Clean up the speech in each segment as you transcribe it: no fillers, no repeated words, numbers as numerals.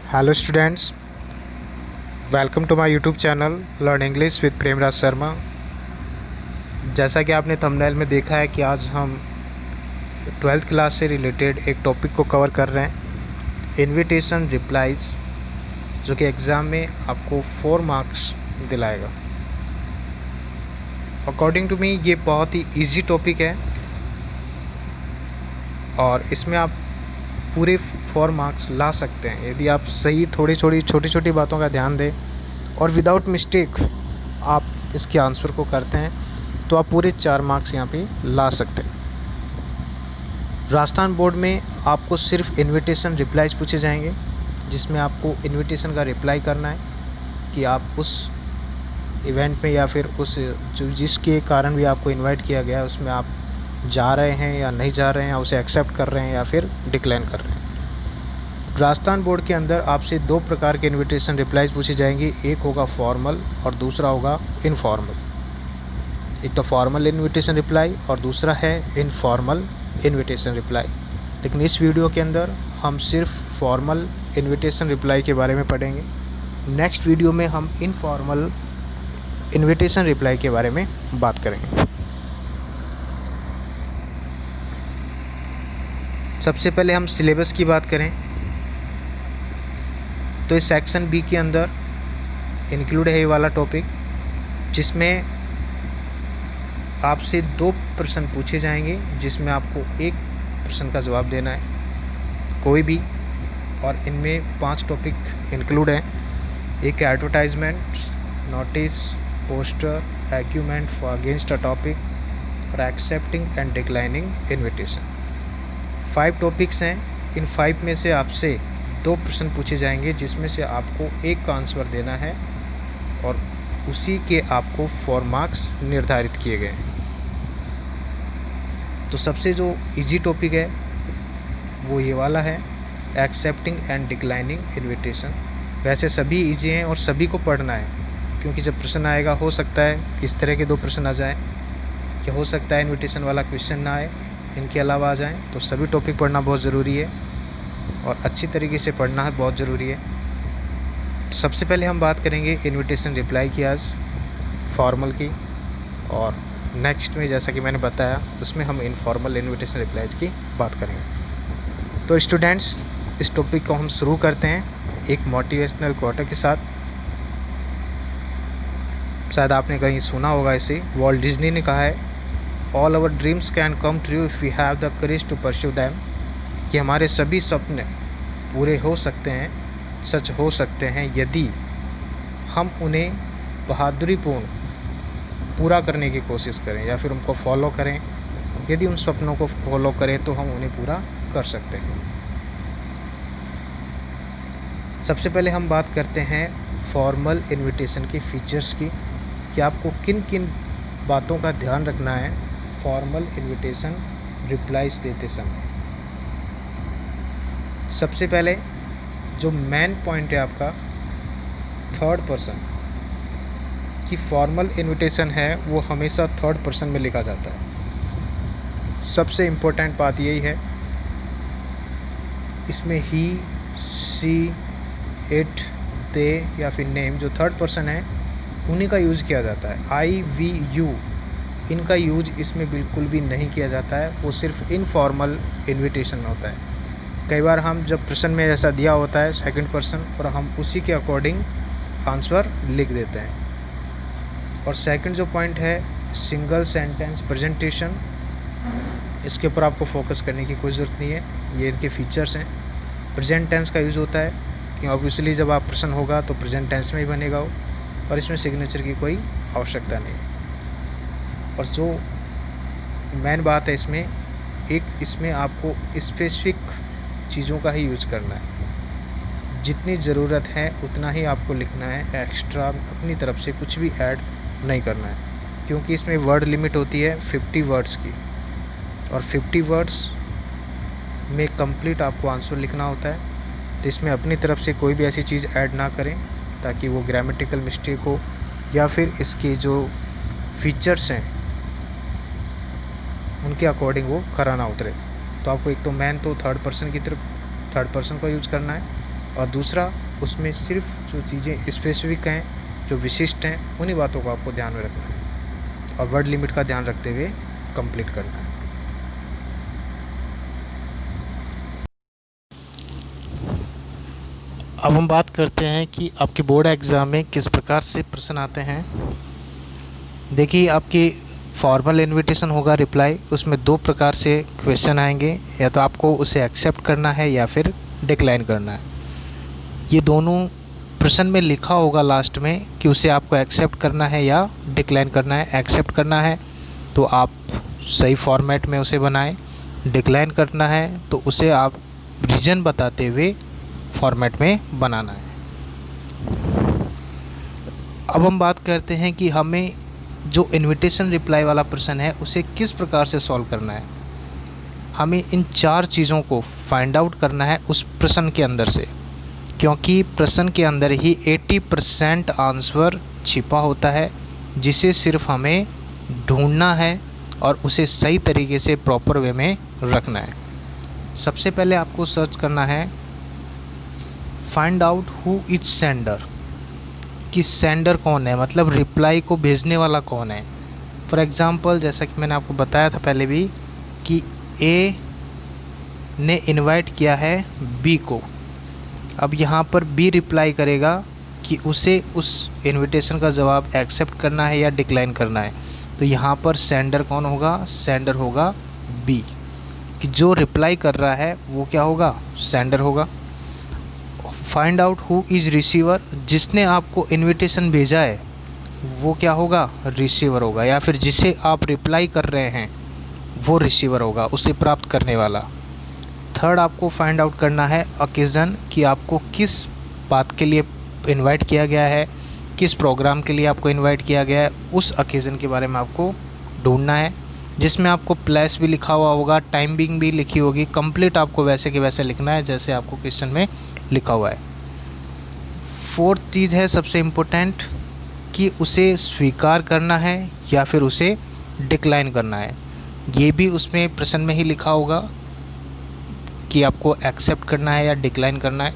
Hello students, welcome to my YouTube channel learn English with Premraj Sharma. जैसा कि आपने thumbnail में देखा है कि आज हम 12th क्लास से रिलेटेड एक टॉपिक को कवर कर रहे हैं, इनविटेशन रिप्लाइज, जो कि एग्ज़ाम में आपको 4 मार्क्स दिलाएगा। अकॉर्डिंग टू मी ये बहुत ही इजी टॉपिक है और इसमें आप पूरे 4 मार्क्स ला सकते हैं यदि आप सही छोटी छोटी बातों का ध्यान दें और विदाउट मिस्टेक आप इसके आंसर को करते हैं तो आप पूरे 4 मार्क्स यहाँ पे ला सकते हैं। राजस्थान बोर्ड में आपको सिर्फ इनविटेशन रिप्लाईज पूछे जाएंगे, जिसमें आपको इनविटेशन का रिप्लाई करना है कि आप उस इवेंट में या फिर उस जिसके कारण भी आपको इनवाइट किया गया है उसमें आप जा रहे हैं या नहीं जा रहे हैं, या उसे एक्सेप्ट कर रहे हैं या फिर डिक्लाइन कर रहे हैं। राजस्थान बोर्ड के अंदर आपसे 2 प्रकार के इनविटेशन रिप्लाईज पूछी जाएंगी, एक होगा फॉर्मल और दूसरा होगा इनफॉर्मल। एक तो फॉर्मल इनविटेशन रिप्लाई और दूसरा है इनफॉर्मल इनविटेशन रिप्लाई। लेकिन इस वीडियो के अंदर हम सिर्फ फॉर्मल इनविटेशन रिप्लाई के बारे में पढ़ेंगे। नेक्स्ट वीडियो में हम इनफॉर्मल इनविटेशन रिप्लाई के बारे में बात करेंगे। सबसे पहले हम सिलेबस की बात करें तो इस सेक्शन बी के अंदर इंक्लूड है ये वाला टॉपिक, जिसमें आपसे 2 प्रश्न पूछे जाएंगे, जिसमें आपको 1 प्रश्न का जवाब देना है कोई भी, और इनमें 5 टॉपिक इंक्लूड हैं। एक advertisement, notice, poster, argument for against a topic और excepting and declining invitation. 5 topics हैं। इन 5 में से आपसे 2 प्रश्न पूछे जाएंगे, जिसमें से आपको 1 का आंसर देना है और उसी के आपको 4 मार्क्स निर्धारित किए गए हैं। तो सबसे जो इजी टॉपिक है वो ये वाला है, एक्सेप्टिंग एंड डिक्लाइनिंग इनविटेशन। वैसे सभी इजी हैं और सभी को पढ़ना है, क्योंकि जब प्रश्न आएगा हो सकता है किस तरह के 2 प्रश्न आ जाएँ, कि हो सकता है इनविटेशन वाला क्वेश्चन ना आए, इनके अलावा आ जाएं। तो सभी टॉपिक पढ़ना बहुत ज़रूरी है और अच्छी तरीके से पढ़ना है, बहुत ज़रूरी है। तो सबसे पहले हम बात करेंगे इनविटेशन रिप्लाई की, आज फॉर्मल की, और नेक्स्ट में जैसा कि मैंने बताया उसमें हम इनफॉर्मल इनविटेशन रिप्लाईज की बात करेंगे। तो स्टूडेंट्स, इस टॉपिक को हम शुरू करते हैं एक मोटिवेशनल क्वार्टर के साथ। शायद आपने कहीं सुना होगा इसे, वॉल्ट डिज्नी ने कहा है, all our dreams can come true if we have the courage to pursue them, कि हमारे सभी सपने पूरे हो सकते हैं, सच हो सकते हैं, यदि हम उन्हें बहादुरीपूर्ण पूरा करने की कोशिश करें या फिर उनको फॉलो करें। यदि उन सपनों को फॉलो करें तो हम उन्हें पूरा कर सकते हैं। सबसे पहले हम बात करते हैं फॉर्मल इनविटेशन के फीचर्स की, कि आपको किन किन बातों का ध्यान रखना है फॉर्मल इनविटेशन रिप्लाईज देते समय। सबसे पहले जो मेन पॉइंट है आपका, 3rd पर्सन की फॉर्मल इनविटेशन है वो हमेशा 3rd पर्सन में लिखा जाता है। सबसे इम्पोर्टेंट बात यही है, इसमें ही, शी, इट, दे या फिर नेम, जो 3rd पर्सन है उन्हीं का यूज़ किया जाता है। आई, वी, यू, इनका यूज इसमें बिल्कुल भी नहीं किया जाता है, वो सिर्फ इनफॉर्मल इनविटेशन होता है। कई बार हम जब प्रश्न में ऐसा दिया होता है 2nd पर्सन, और हम उसी के अकॉर्डिंग आंसर लिख देते हैं। और सेकंड जो पॉइंट है, सिंगल सेंटेंस प्रेजेंटेशन, इसके ऊपर आपको फोकस करने की कोई ज़रूरत नहीं है, ये इनके फीचर्स हैं। प्रेजेंट टेंस का यूज़ होता है कि ऑब्वियसली जब आप प्रश्न होगा तो प्रेजेंट टेंस में ही बनेगा वो, और इसमें सिग्नेचर की कोई आवश्यकता नहीं है। और जो मेन बात है इसमें आपको स्पेसिफिक चीज़ों का ही यूज करना है, जितनी ज़रूरत है उतना ही आपको लिखना है, एक्स्ट्रा अपनी तरफ से कुछ भी ऐड नहीं करना है, क्योंकि इसमें वर्ड लिमिट होती है 50 वर्ड्स की, और 50 वर्ड्स में कंप्लीट आपको आंसर लिखना होता है। तो इसमें अपनी तरफ से कोई भी ऐसी चीज़ ऐड ना करें ताकि वो ग्रामेटिकल मिस्टेक हो या फिर इसके जो फीचर्स हैं उनके अकॉर्डिंग वो खरा ना उतरे। तो आपको एक तो मेन तो 3rd पर्सन की तरफ 3rd पर्सन को यूज़ करना है, और दूसरा उसमें सिर्फ जो चीज़ें स्पेसिफिक हैं, जो विशिष्ट हैं, उन्हीं बातों को आपको ध्यान में रखना है और वर्ड लिमिट का ध्यान रखते हुए कंप्लीट करना है। अब हम बात करते हैं कि आपके बोर्ड एग्ज़ाम में किस प्रकार से प्रश्न आते हैं। देखिए, आपकी फॉर्मल इनविटेशन होगा रिप्लाई, उसमें 2 प्रकार से क्वेश्चन आएंगे, या तो आपको उसे एक्सेप्ट करना है या फिर डिक्लाइन करना है। ये दोनों प्रश्न में लिखा होगा लास्ट में कि उसे आपको एक्सेप्ट करना है या डिक्लाइन करना है। एक्सेप्ट करना है तो आप सही फॉर्मेट में उसे बनाएं, डिक्लाइन करना है तो उसे आप रीज़न बताते हुए फॉर्मेट में बनाना है। अब हम बात करते हैं कि हमें जो इनविटेशन रिप्लाई वाला प्रश्न है उसे किस प्रकार से सॉल्व करना है। हमें इन 4 चीज़ों को फाइंड आउट करना है उस प्रश्न के अंदर से, क्योंकि प्रश्न के अंदर ही 80% आंसर छिपा होता है, जिसे सिर्फ हमें ढूंढना है और उसे सही तरीके से प्रॉपर वे में रखना है। सबसे पहले आपको सर्च करना है find out who is sender, कि सेंडर कौन है, मतलब रिप्लाई को भेजने वाला कौन है। फॉर एग्ज़ाम्पल, जैसा कि मैंने आपको बताया था पहले भी कि ए ने इनवाइट किया है बी को। अब यहाँ पर बी रिप्लाई करेगा कि उसे उस इनविटेशन का जवाब एक्सेप्ट करना है या डिक्लाइन करना है। तो यहाँ पर सेंडर कौन होगा, सेंडर होगा बी, कि जो रिप्लाई कर रहा है वो क्या होगा, सेंडर होगा। Find out who is receiver, जिसने आपको इनविटेशन भेजा है वो क्या होगा, रिसीवर होगा, या फिर जिसे आप रिप्लाई कर रहे हैं वो रिसीवर होगा, उसे प्राप्त करने वाला। थर्ड, आपको फाइंड आउट करना है ओकेज़न, कि आपको किस बात के लिए इनवाइट किया गया है, किस प्रोग्राम के लिए आपको इनवाइट किया गया है, उस ओकेज़न के बारे में आपको ढूंढना है, जिसमें आपको प्लेस भी लिखा हुआ होगा, टाइमिंग भी लिखी होगी। कंप्लीट आपको वैसे के वैसे लिखना है जैसे आपको क्वेश्चन में लिखा हुआ है। फोर्थ चीज़ है सबसे इम्पोर्टेंट, कि उसे स्वीकार करना है या फिर उसे डिक्लाइन करना है। ये भी उसमें प्रश्न में ही लिखा होगा कि आपको एक्सेप्ट करना है या डिक्लाइन करना है।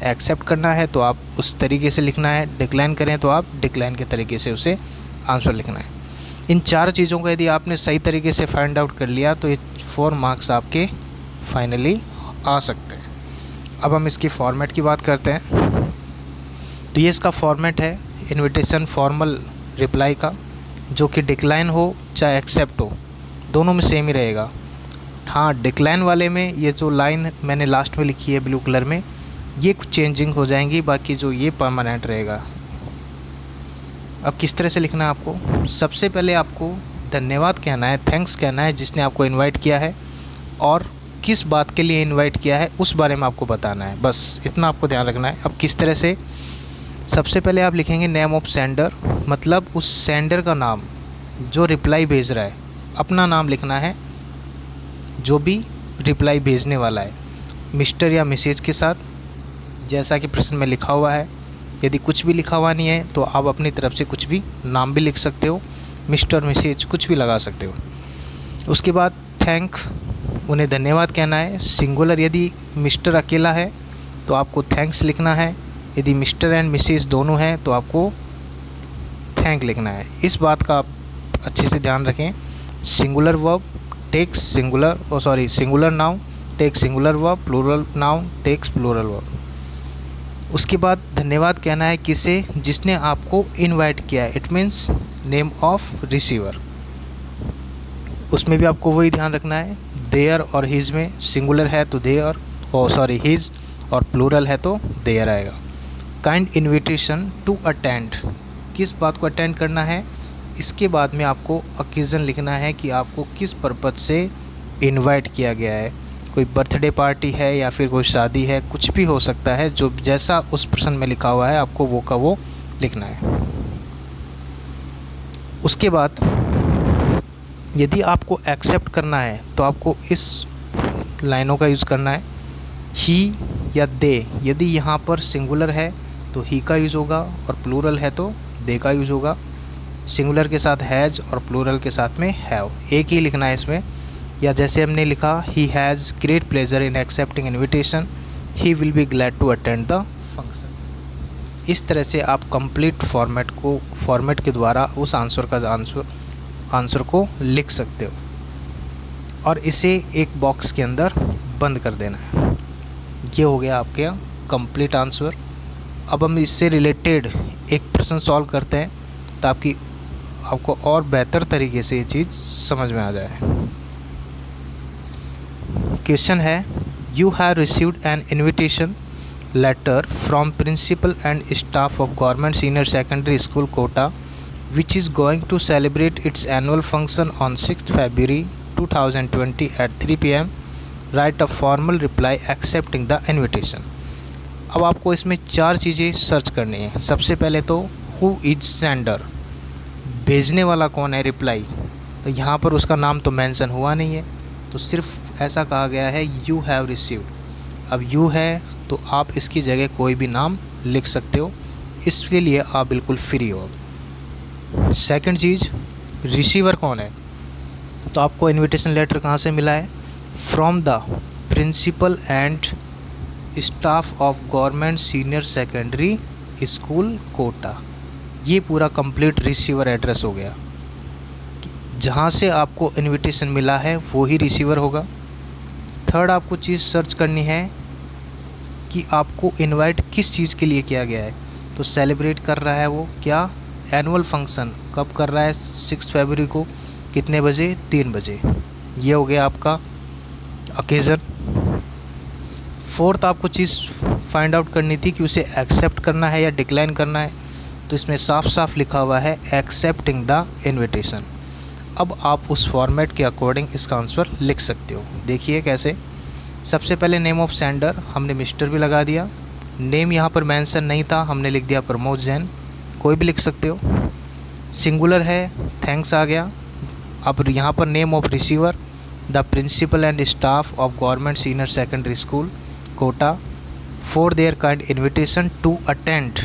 एक्सेप्ट करना है तो आप उस तरीके से लिखना है, डिक्लाइन करें तो आप डिक्लाइन के तरीके से उसे आंसर लिखना है। इन 4 चीज़ों को यदि आपने सही तरीके से फाइंड आउट कर लिया तो ये 4 मार्क्स आपके फाइनली आ सकते हैं। अब हम इसकी फॉर्मेट की बात करते हैं। तो ये इसका फॉर्मेट है इनविटेशन फॉर्मल रिप्लाई का, जो कि डिक्लाइन हो चाहे एक्सेप्ट हो, दोनों में सेम ही रहेगा। हाँ, डिक्लाइन वाले में ये जो लाइन मैंने लास्ट में लिखी है ब्लू कलर में, ये कुछ चेंजिंग हो जाएंगी, बाकी जो ये परमानेंट रहेगा। अब किस तरह से लिखना है आपको, सबसे पहले आपको धन्यवाद कहना है, थैंक्स कहना है जिसने आपको इनवाइट किया है, और किस बात के लिए इनवाइट किया है उस बारे में आपको बताना है, बस इतना आपको ध्यान रखना है। अब किस तरह से, सबसे पहले आप लिखेंगे नेम ऑफ सेंडर, मतलब उस सेंडर का नाम, जो रिप्लाई भेज रहा है, अपना नाम लिखना है, जो भी रिप्लाई भेजने वाला है, मिस्टर या मिसेज के साथ, जैसा कि प्रश्न में लिखा हुआ है। यदि कुछ भी लिखा हुआ नहीं है तो आप अपनी तरफ से कुछ भी नाम भी लिख सकते हो, मिस्टर, मिसेज कुछ भी लगा सकते हो। उसके बाद थैंक, उन्हें धन्यवाद कहना है, सिंगुलर। यदि मिस्टर अकेला है तो आपको थैंक्स लिखना है, यदि मिस्टर एंड मिसेज दोनों हैं तो आपको थैंक लिखना है। इस बात का आप अच्छे से ध्यान रखें। Singular verb takes singular, singular noun takes singular verb, plural noun takes plural verb. उसके बाद धन्यवाद कहना है किसे, जिसने आपको इनवाइट किया है, it means name of receiver. उसमें भी आपको वही ध्यान रखना है, देयर और हिज में सिंगुलर है तो देयर, हिज, और प्लूरल है तो देयर आएगा। काइंड इन्विटेशन टू अटेंड, किस बात को अटेंड करना है। इसके बाद में आपको ओकेज़न लिखना है कि आपको किस पर्पज़ से इनवाइट किया गया है, कोई बर्थडे पार्टी है या फिर कोई शादी है, कुछ भी हो सकता है, जो जैसा उस प्रश्न में लिखा हुआ है आपको वो का वो लिखना है। उसके बाद यदि आपको एक्सेप्ट करना है तो आपको इस लाइनों का यूज़ करना है, ही या दे। यदि यहाँ पर सिंगुलर है तो ही का यूज़ होगा और प्लूरल है तो दे का यूज़ होगा। सिंगुलर के साथ हैज़ और प्लूरल के साथ में हैव, एक ही लिखना है इसमें। या जैसे हमने लिखा he has great pleasure in accepting invitation, he will be glad to attend the function. इस तरह से आप कंप्लीट फॉर्मेट के द्वारा उस आंसर को लिख सकते हो और इसे एक बॉक्स के अंदर बंद कर देना है। ये हो गया आपके कंप्लीट आंसर। अब हम इससे रिलेटेड एक प्रश्न सॉल्व करते हैं ताकि आपको और बेहतर तरीके से ये चीज़ समझ में आ जाए। क्वेश्चन है, you have received an invitation letter from principal and staff of government senior secondary school Kota, which is going to celebrate its annual function on 6th February 2020 at 3 p.m. Write a formal reply accepting the invitation। अब आपको इसमें 4 चीज़ें search करनी है। सबसे पहले तो who is sender, भेजने वाला कौन है रिप्लाई, तो यहाँ पर उसका नाम तो मेंशन हुआ नहीं है, तो सिर्फ ऐसा कहा गया है यू हैव रिसीव्ड। अब यू है तो आप इसकी जगह कोई भी नाम लिख सकते हो, इसके लिए आप बिल्कुल फ्री हो। सेकंड चीज़, रिसीवर कौन है, तो आपको इनविटेशन लेटर कहाँ से मिला है, from the principal and staff of government senior secondary school Kota. ये पूरा कंप्लीट रिसीवर एड्रेस हो गया। जहाँ से आपको इनविटेशन मिला है वो ही रिसीवर होगा। थर्ड आपको चीज़ सर्च करनी है कि आपको इनवाइट किस चीज़ के लिए किया गया है, तो सेलिब्रेट कर रहा है वो क्या, एनुअल फंक्शन कब कर रहा है, 6 फरवरी को, कितने बजे, 3 बजे। ये हो गया आपका ओकेज़न। फोर्थ आपको चीज़ फाइंड आउट करनी थी कि उसे एक्सेप्ट करना है या डिक्लाइन करना है, तो इसमें साफ साफ लिखा हुआ है एक्सेप्टिंग द इनविटेशन। अब आप उस फॉर्मेट के अकॉर्डिंग इसका आंसर लिख सकते हो। देखिए कैसे। सबसे पहले नेम ऑफ सेंडर हमने मिस्टर भी लगा दिया, नेम यहाँ पर मेंशन नहीं था, हमने लिख दिया प्रमोद जैन, कोई भी लिख सकते हो। सिंगुलर है, थैंक्स आ गया। अब यहाँ पर name of receiver the principal and staff of government senior secondary school Kota for their kind invitation to attend,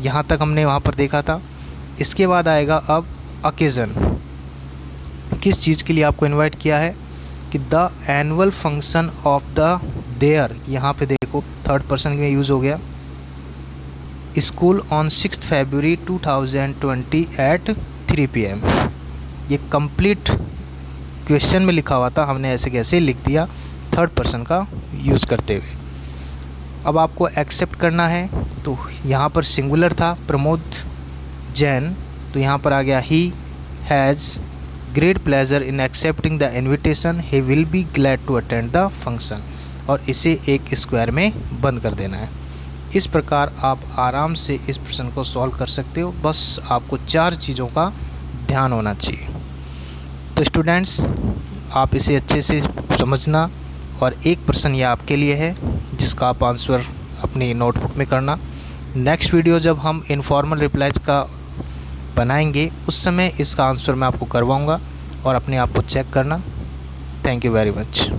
यहाँ तक हमने वहाँ पर देखा था। इसके बाद आएगा अब ओकेज़न, किस चीज़ के लिए आपको इनवाइट किया है कि the annual function of the their, यहाँ पे देखो थर्ड पर्सन में यूज़ हो गया, school on 6 February 2020 at 3 PM। ये कंप्लीट क्वेश्चन में लिखा हुआ था, हमने ऐसे कैसे लिख दिया थर्ड पर्सन का यूज़ करते हुए। अब आपको एक्सेप्ट करना है, तो यहाँ पर सिंगुलर था प्रमोद जैन, तो यहाँ पर आ गया he has great pleasure in accepting the invitation, he will be glad to attend the function, और इसे एक स्क्वायर में बंद कर देना है। इस प्रकार आप आराम से इस प्रश्न को सॉल्व कर सकते हो। बस आपको 4 चीज़ों का ध्यान होना चाहिए। तो स्टूडेंट्स, आप इसे अच्छे से समझना, और एक प्रश्न यह आपके लिए है जिसका आप आंसर अपनी नोटबुक में करना। नेक्स्ट वीडियो जब हम इनफॉर्मल रिप्लाइज का बनाएंगे उस समय इसका आंसर मैं आपको करवाऊंगा, और अपने आप को चेक करना। Thank you very much.